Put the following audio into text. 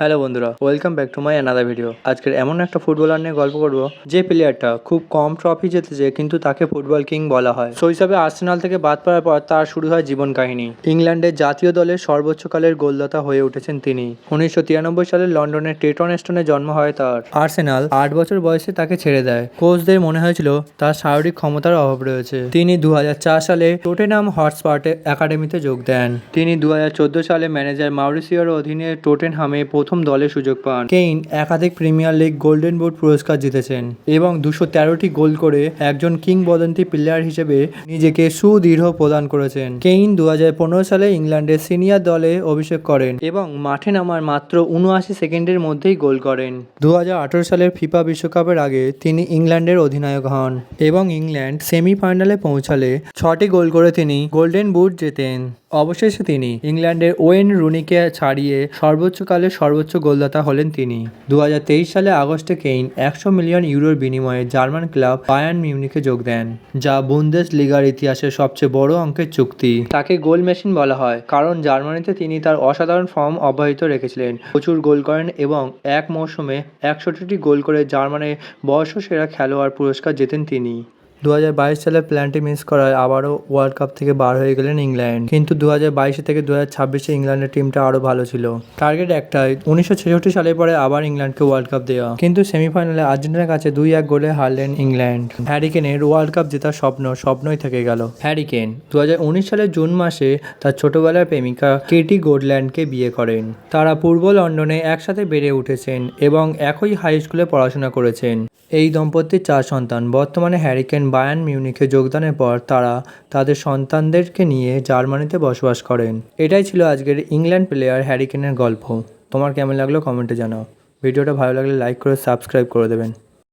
Hello বন্ধুরা, welcome back to my another video. আজকের এমন একটা ফুটবলার নিয়ে গল্প করব যে প্লেয়ারটা খুব কম ট্রফি জিতেছে কিন্তু তাকে ফুটবল কিং বলা হয়। শৈশবে আর্সেনাল থেকে বাদ পড়ার পর তার শুরু হয় জীবন কাহিনী। ইংল্যান্ডের জাতীয় দলের সর্বোচ্চকালের গোলদাতা হয়ে উঠেছেন তিনি। 1993 সালে লন্ডনের টেটন স্টোনে জন্ম হয় তার। আর্সেনাল 8 বছর বয়সে তাকে ছেড়ে দেয়। কোচদের মনে হয়েছিল তার শারীরিক ক্ষমতার অভাব রয়েছে। তিনি 2004 সালে টটেনহাম হটস্পার একাডেমিতে যোগ দেন। তিনি 2014 সালে ম্যানেজার মাউরিসিওর অধীনে টটেনহামে প্রথম দলে সুযোগ পান। কেইন একাধিক প্রিমিয়ার লিগ গোল্ডেন বুট পুরস্কার জিতেছেন এবং 213টি গোল করে একজন কিংবদন্তি প্লেয়ার হিসেবে নিজেকে সুদৃঢ় প্রদান করেছেন। কেইন 2015 সালে ইংল্যান্ডের সিনিয়র দলে অভিষেক করেন এবং মাঠে নামার মাত্র 79 সেকেন্ডের মধ্যেই গোল করেন। 2018 সালের ফিফা বিশ্বকাপের আগে তিনি ইংল্যান্ডের অধিনায়ক হন এবং ইংল্যান্ড সেমিফাইনালে পৌঁছালে 6টি গোল করে তিনি গোল্ডেন বুট জেতেন। অবশেষে তিনি ইংল্যান্ডের ওয়েন রুনিকে ছাড়িয়ে সর্বোচ্চকালের সর্বোচ্চ গোলদাতা হলেন তিনি। 2023 সালে আগস্টে কেইন 100 মিলিয়ন ইউরোর বিনিময়ে জার্মান ক্লাব বায়ার্ন মিউনিখে যোগ দেন, যা বুন্দেসলিগার ইতিহাসের সবচেয়ে বড় অঙ্কের চুক্তি। তাকে গোল মেশিন বলা হয় কারণ জার্মানিতে তিনি তার অসাধারণ ফর্ম অব্যাহত রেখেছিলেন, প্রচুর গোল করেন এবং এক মৌসুমে 61টি গোল করে জার্মানির বর্ষসেরা খেলোয়াড় পুরস্কার জেতেন তিনি। 2022 সালে প্ল্যানটি মিস করায় আবারও ওয়ার্ল্ড কাপ থেকে বার হয়ে গেলেন ইংল্যান্ড, কিন্তু 2022 থেকে 2026 ইংল্যান্ডের টিমটা আরও ভালো ছিল। টার্গেট একটাই, 1966 সালের পরে আবার ইংল্যান্ডকে ওয়ার্ল্ড কাপ দেওয়া, কিন্তু সেমিফাইনালে আর্জেন্টিনার কাছে 2-1 গোলে হারলেন ইংল্যান্ড। হ্যারি কেনের ওয়ার্ল্ড কাপ জেতার স্বপ্নই থেকে গেল। হ্যারি কেন 2019 সালের জুন মাসে তার ছোটবেলার প্রেমিকা কেটি গোডল্যান্ডকে বিয়ে করেন। তারা পূর্ব লন্ডনে একসাথে বেড়ে উঠেছেন এবং একই হাই স্কুলে পড়াশোনা করেছেন। এই দম্পতির 4 সন্তান। বর্তমানে হ্যারি কেন বায়ার্ন মিউনিখে যোগদানের পর তারা তাদের সন্তানদেরকে নিয়ে জার্মানিতে বসবাস করেন। এটাই ছিল আজকের ইংল্যান্ড প্লেয়ার হ্যারি কেনের গল্প। তোমার কেমন লাগলো কমেন্টে জানাও। ভিডিওটা ভালো লাগলে লাইক করে সাবস্ক্রাইব করে দেবেন।